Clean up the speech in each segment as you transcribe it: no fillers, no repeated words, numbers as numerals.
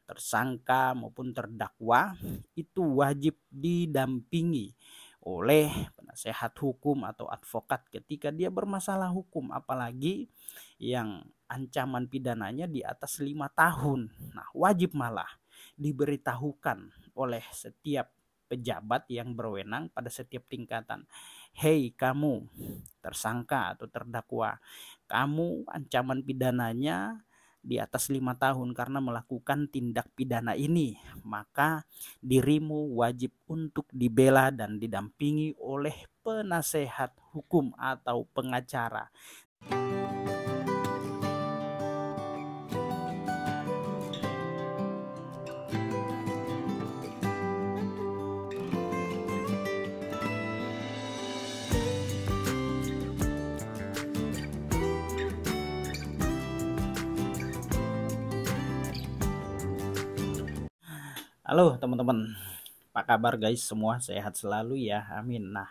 tersangka maupun terdakwa itu wajib didampingi oleh penasehat hukum atau advokat ketika dia bermasalah hukum, apalagi yang ancaman pidananya di atas 5 tahun. Nah, wajib malah diberitahukan oleh setiap pejabat yang berwenang pada setiap tingkatan. Hei kamu tersangka atau terdakwa, kamu ancaman pidananya di atas 5 tahun karena melakukan tindak pidana ini, maka dirimu wajib untuk dibela dan didampingi oleh penasehat hukum atau pengacara. Halo teman-teman, apa kabar guys? Semua sehat selalu ya, amin. Nah,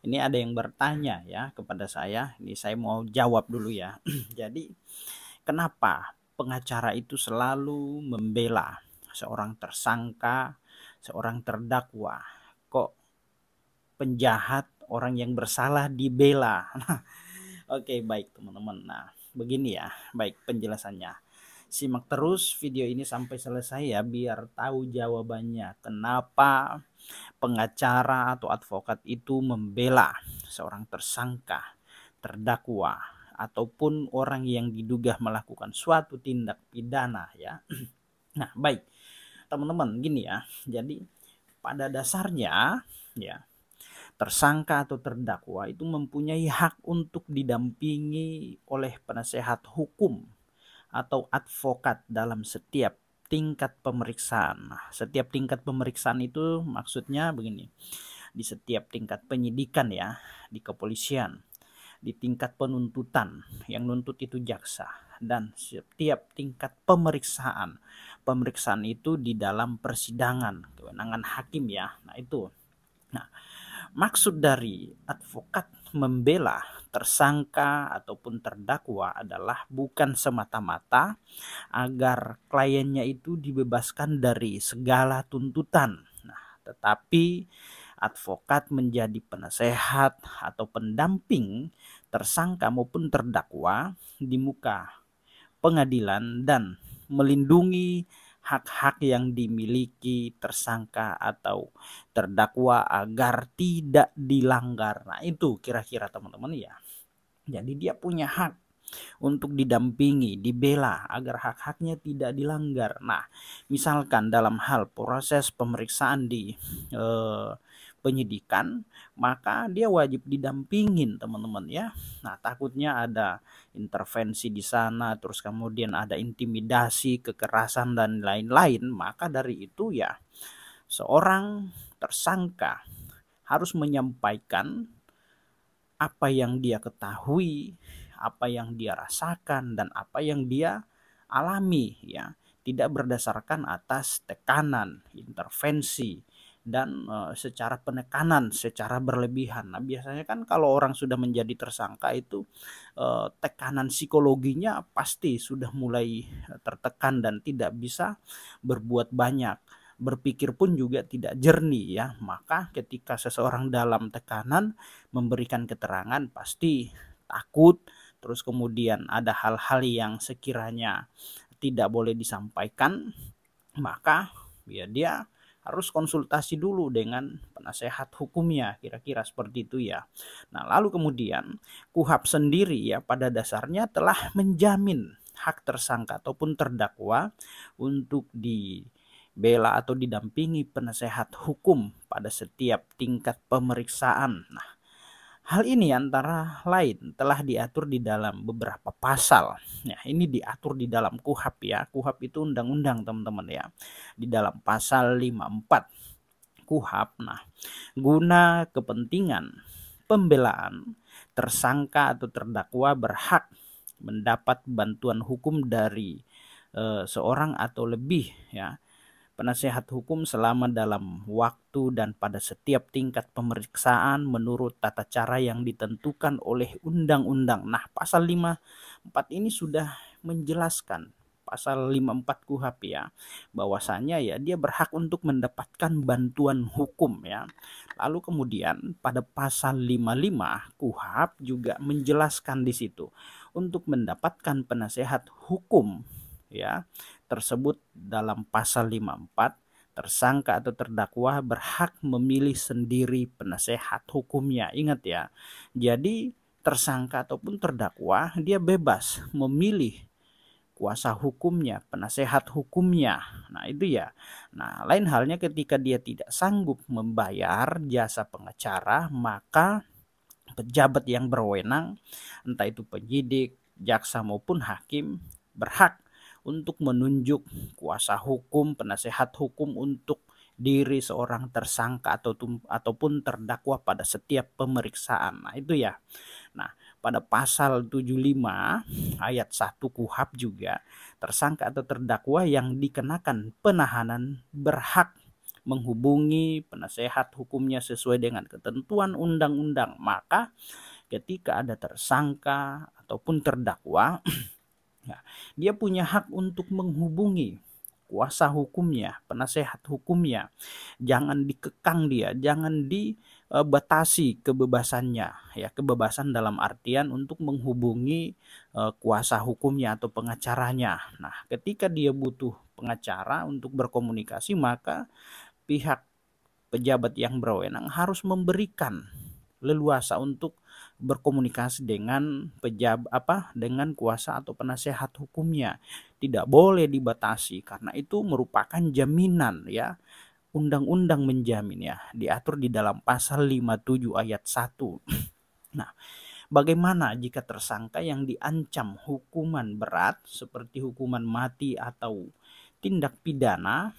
ini ada yang bertanya ya kepada saya, ini saya mau jawab dulu ya. Jadi, kenapa pengacara itu selalu membela seorang tersangka, seorang terdakwa? Kok penjahat, orang yang bersalah dibela? Oke, baik teman-teman. Nah, begini ya, baik penjelasannya. Simak terus video ini sampai selesai ya, biar tahu jawabannya. Kenapa pengacara atau advokat itu membela seorang tersangka, terdakwa, ataupun orang yang diduga melakukan suatu tindak pidana ya. Nah, baik teman-teman, gini ya. Jadi pada dasarnya ya, tersangka atau terdakwa itu mempunyai hak untuk didampingi oleh penasehat hukum atau advokat dalam setiap tingkat pemeriksaan. Nah, setiap tingkat pemeriksaan itu maksudnya begini. Di setiap tingkat penyidikan ya, di kepolisian, di tingkat penuntutan, yang nuntut itu jaksa, dan setiap tingkat pemeriksaan. Pemeriksaan itu di dalam persidangan, kewenangan hakim ya. Nah, itu. Nah, maksud dari advokat membela tersangka ataupun terdakwa adalah bukan semata-mata agar kliennya itu dibebaskan dari segala tuntutan. Nah, tetapi advokat menjadi penasehat atau pendamping tersangka maupun terdakwa di muka pengadilan dan melindungi hak-hak yang dimiliki tersangka atau terdakwa agar tidak dilanggar. Nah, itu kira-kira teman-teman ya. Jadi dia punya hak untuk didampingi, dibela agar hak-haknya tidak dilanggar. Nah, misalkan dalam hal proses pemeriksaan di penyidikan, maka dia wajib didampingin teman-teman ya. Nah, takutnya ada intervensi di sana, terus kemudian ada intimidasi, kekerasan dan lain-lain, maka dari itu ya seorang tersangka harus menyampaikan apa yang dia ketahui, apa yang dia rasakan, dan apa yang dia alami ya, tidak berdasarkan atas tekanan, intervensi, dan secara penekanan secara berlebihan. Nah, biasanya kan kalau orang sudah menjadi tersangka itu tekanan psikologinya pasti sudah mulai tertekan dan tidak bisa berbuat banyak, berpikir pun juga tidak jernih ya. Maka ketika seseorang dalam tekanan memberikan keterangan pasti takut, terus kemudian ada hal-hal yang sekiranya tidak boleh disampaikan, maka ya dia harus konsultasi dulu dengan penasehat hukumnya, kira-kira seperti itu ya. Nah, lalu kemudian KUHP sendiri ya pada dasarnya telah menjamin hak tersangka ataupun terdakwa untuk dibela atau didampingi penasehat hukum pada setiap tingkat pemeriksaan. Nah, hal ini antara lain telah diatur di dalam beberapa pasal. Ya, ini diatur di dalam KUHP ya. KUHP itu undang-undang teman-teman ya. Di dalam pasal 54 KUHP. Nah, guna kepentingan pembelaan, tersangka atau terdakwa berhak mendapat bantuan hukum dari seorang atau lebih ya penasehat hukum selama dalam waktu dan pada setiap tingkat pemeriksaan menurut tata cara yang ditentukan oleh undang-undang. Nah, pasal 54 ini sudah menjelaskan pasal 54 KUHP ya, bahwasanya ya dia berhak untuk mendapatkan bantuan hukum ya. Lalu kemudian pada pasal 55 KUHP juga menjelaskan di situ untuk mendapatkan penasehat hukum ya tersebut dalam pasal 54, tersangka atau terdakwa berhak memilih sendiri penasehat hukumnya. Ingat ya. Jadi tersangka ataupun terdakwa dia bebas memilih kuasa hukumnya, penasehat hukumnya. Nah, itu ya. Nah, lain halnya ketika dia tidak sanggup membayar jasa pengacara, maka pejabat yang berwenang, entah itu penyidik, jaksa maupun hakim, berhak untuk menunjuk kuasa hukum, penasehat hukum untuk diri seorang tersangka ataupun terdakwa pada setiap pemeriksaan. Nah, itu ya. Nah, pada pasal 75 ayat 1 KUHP juga, tersangka atau terdakwa yang dikenakan penahanan berhak menghubungi penasehat hukumnya sesuai dengan ketentuan undang-undang. Maka ketika ada tersangka ataupun terdakwa, dia punya hak untuk menghubungi kuasa hukumnya, penasehat hukumnya. Jangan dikekang dia, jangan dibatasi kebebasannya ya, kebebasan dalam artian untuk menghubungi kuasa hukumnya atau pengacaranya. Nah, ketika dia butuh pengacara untuk berkomunikasi, maka pihak pejabat yang berwenang harus memberikan leluasa untuk berkomunikasi dengan dengan kuasa atau penasehat hukumnya. Tidak boleh dibatasi karena itu merupakan jaminan ya. Undang-undang menjamin ya, diatur di dalam pasal 57 ayat 1. Nah, bagaimana jika tersangka yang diancam hukuman berat seperti hukuman mati atau tindak pidana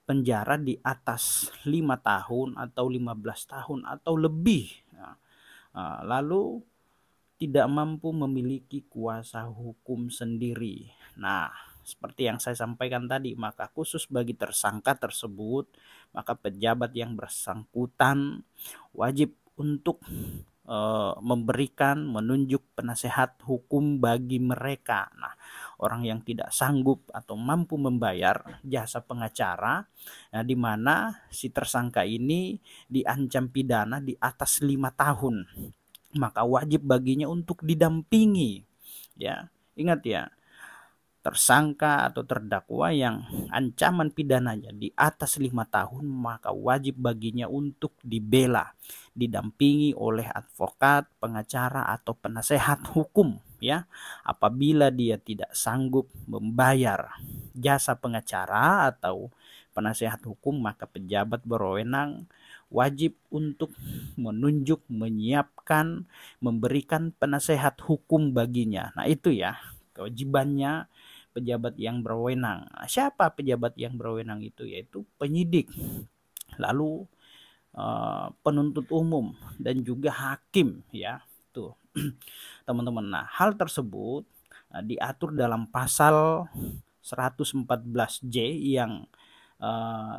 penjara di atas 5 tahun atau 15 tahun atau lebih, lalu tidak mampu memiliki kuasa hukum sendiri. Nah, seperti yang saya sampaikan tadi, maka khusus bagi tersangka tersebut, maka pejabat yang bersangkutan wajib untuk menunjuk penasehat hukum bagi mereka. Nah, orang yang tidak sanggup atau mampu membayar jasa pengacara, nah, di mana si tersangka ini diancam pidana di atas 5 tahun, maka wajib baginya untuk didampingi ya. Ingat ya, tersangka atau terdakwa yang ancaman pidananya di atas 5 tahun, maka wajib baginya untuk dibela, didampingi oleh advokat, pengacara atau penasehat hukum ya. Apabila dia tidak sanggup membayar jasa pengacara atau penasehat hukum, maka pejabat berwenang wajib untuk menunjuk, menyiapkan, memberikan penasehat hukum baginya. Nah, itu ya kewajibannya pejabat yang berwenang. Nah, siapa pejabat yang berwenang itu? Yaitu penyidik, lalu penuntut umum dan juga hakim ya. Tuh teman-teman. Nah, hal tersebut diatur dalam pasal 114J yang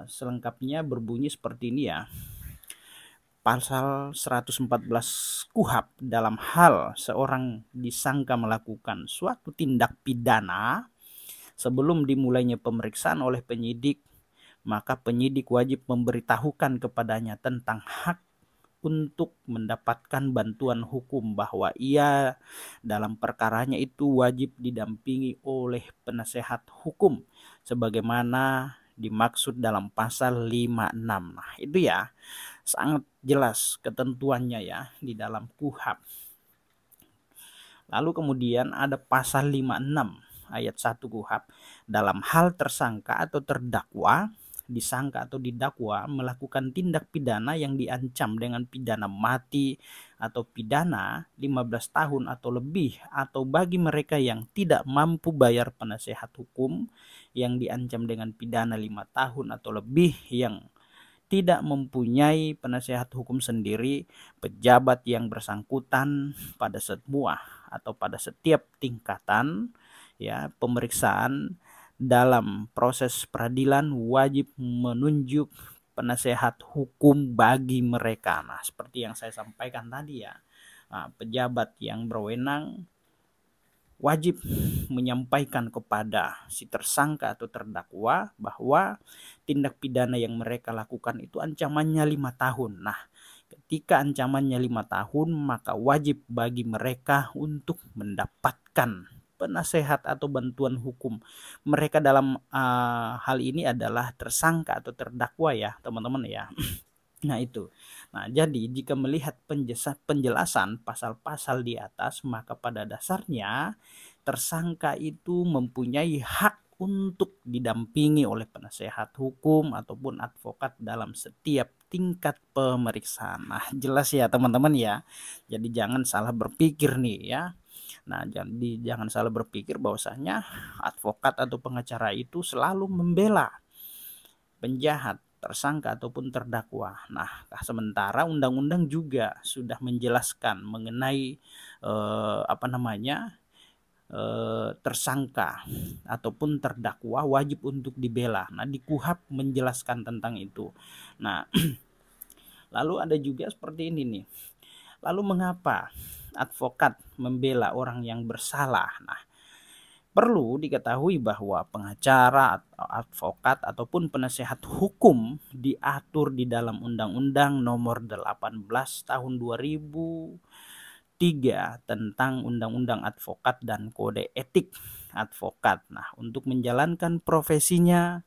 selengkapnya berbunyi seperti ini ya. Pasal 114 KUHP, dalam hal seorang disangka melakukan suatu tindak pidana sebelum dimulainya pemeriksaan oleh penyidik, maka penyidik wajib memberitahukan kepadanya tentang hak untuk mendapatkan bantuan hukum, bahwa ia dalam perkaranya itu wajib didampingi oleh penasehat hukum sebagaimana dimaksud dalam pasal 56. Nah, itu ya sangat jelas ketentuannya ya di dalam KUHP. Lalu kemudian ada pasal 56 ayat 1 KUHP, dalam hal tersangka atau terdakwa, disangka atau didakwa melakukan tindak pidana yang diancam dengan pidana mati atau pidana 15 tahun atau lebih, atau bagi mereka yang tidak mampu bayar penasehat hukum yang diancam dengan pidana 5 tahun atau lebih, yang tidak mempunyai penasehat hukum sendiri, pejabat yang bersangkutan pada semua atau pada setiap tingkatan ya pemeriksaan dalam proses peradilan wajib menunjuk penasehat hukum bagi mereka. Nah, seperti yang saya sampaikan tadi ya, pejabat yang berwenang wajib menyampaikan kepada si tersangka atau terdakwa bahwa tindak pidana yang mereka lakukan itu ancamannya 5 tahun. Nah, ketika ancamannya 5 tahun, maka wajib bagi mereka untuk mendapatkan penasehat atau bantuan hukum. Mereka dalam hal ini adalah tersangka atau terdakwa ya, teman-teman ya. Nah itu. Nah jadi jika melihat penjelasan pasal-pasal di atas, maka pada dasarnya tersangka itu mempunyai hak untuk didampingi oleh penasehat hukum ataupun advokat dalam setiap tingkat pemeriksaan. Nah jelas ya teman-teman ya. Jadi jangan salah berpikir nih ya. Nah jadi jangan salah berpikir bahwasanya advokat atau pengacara itu selalu membela penjahat, tersangka ataupun terdakwa. Nah, sementara undang-undang juga sudah menjelaskan mengenai tersangka ataupun terdakwa wajib untuk dibela. Nah, di KUHP menjelaskan tentang itu. Nah, lalu ada juga seperti ini nih. Lalu mengapa advokat membela orang yang bersalah? Nah, perlu diketahui bahwa pengacara, advokat ataupun penasehat hukum diatur di dalam Undang-Undang Nomor 18 Tahun 2003 tentang Undang-Undang Advokat dan Kode Etik Advokat. Nah, untuk menjalankan profesinya,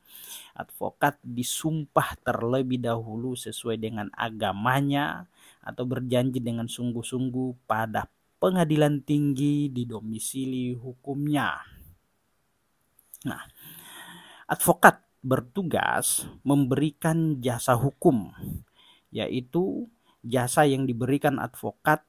advokat disumpah terlebih dahulu sesuai dengan agamanya atau berjanji dengan sungguh-sungguh pada pengadilan tinggi di domisili hukumnya. Nah, advokat bertugas memberikan jasa hukum, yaitu jasa yang diberikan advokat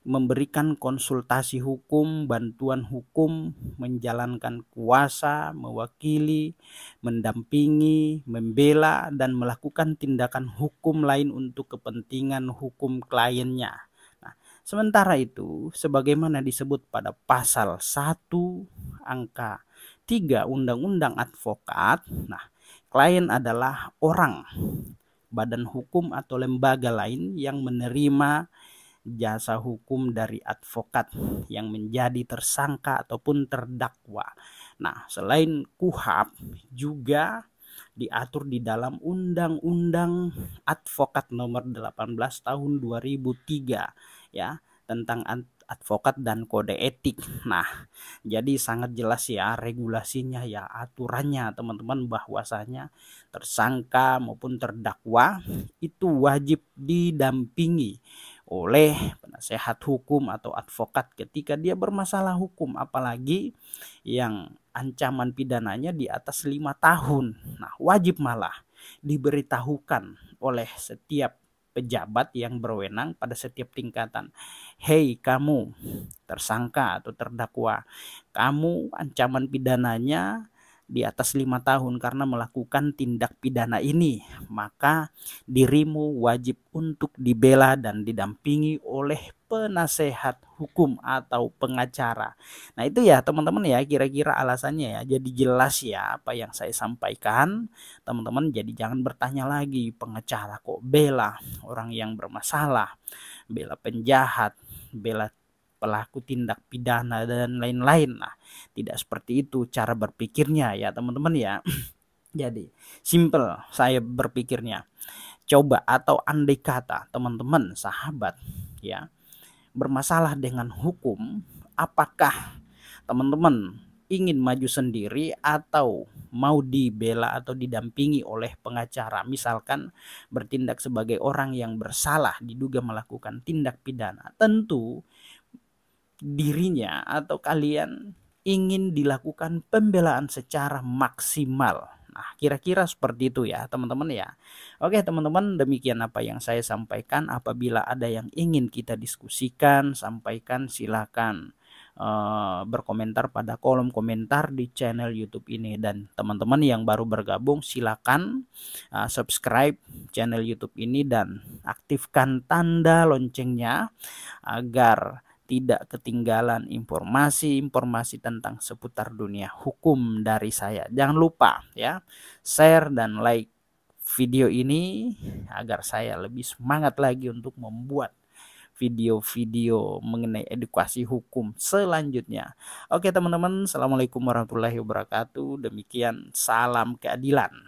memberikan konsultasi hukum, bantuan hukum, menjalankan kuasa, mewakili, mendampingi, membela, dan melakukan tindakan hukum lain untuk kepentingan hukum kliennya. Sementara itu, sebagaimana disebut pada pasal 1 angka 3 Undang-Undang Advokat, nah, klien adalah orang, badan hukum atau lembaga lain yang menerima jasa hukum dari advokat yang menjadi tersangka ataupun terdakwa. Nah, selain KUHP juga diatur di dalam Undang-Undang Advokat Nomor 18 Tahun 2003 ya, tentang advokat dan kode etik. Nah, jadi sangat jelas ya regulasinya ya, aturannya teman-teman, bahwasanya tersangka maupun terdakwa itu wajib didampingi oleh penasehat hukum atau advokat ketika dia bermasalah hukum, apalagi yang ancaman pidananya di atas 5 tahun. Nah, wajib malah diberitahukan oleh setiap pejabat yang berwenang pada setiap tingkatan. Hei kamu tersangka atau terdakwa, kamu ancaman pidananya di atas 5 tahun karena melakukan tindak pidana ini, maka dirimu wajib untuk dibela dan didampingi oleh penasehat hukum atau pengacara. Nah itu ya teman-teman ya, kira-kira alasannya ya. Jadi jelas ya apa yang saya sampaikan teman-teman. Jadi jangan bertanya lagi, pengacara kok bela orang yang bermasalah, bela penjahat, bela pelaku tindak pidana dan lain-lain. Nah tidak seperti itu cara berpikirnya ya teman-teman ya. Jadi simple saya berpikirnya. Coba atau andai kata teman-teman sahabat ya bermasalah dengan hukum, apakah teman-teman ingin maju sendiri atau mau dibela atau didampingi oleh pengacara, misalkan bertindak sebagai orang yang bersalah diduga melakukan tindak pidana? Tentu dirinya atau kalian ingin dilakukan pembelaan secara maksimal. Nah, kira-kira seperti itu ya, teman-teman ya. Oke, teman-teman, demikian apa yang saya sampaikan. Apabila ada yang ingin kita diskusikan, sampaikan, silakan berkomentar pada kolom komentar di channel YouTube ini. Dan teman-teman yang baru bergabung, silakan subscribe channel YouTube ini dan aktifkan tanda loncengnya agar tidak ketinggalan informasi-informasi tentang seputar dunia hukum dari saya. Jangan lupa ya, share dan like video ini agar saya lebih semangat lagi untuk membuat video-video mengenai edukasi hukum selanjutnya. Oke teman-teman, assalamualaikum warahmatullahi wabarakatuh. Demikian salam keadilan.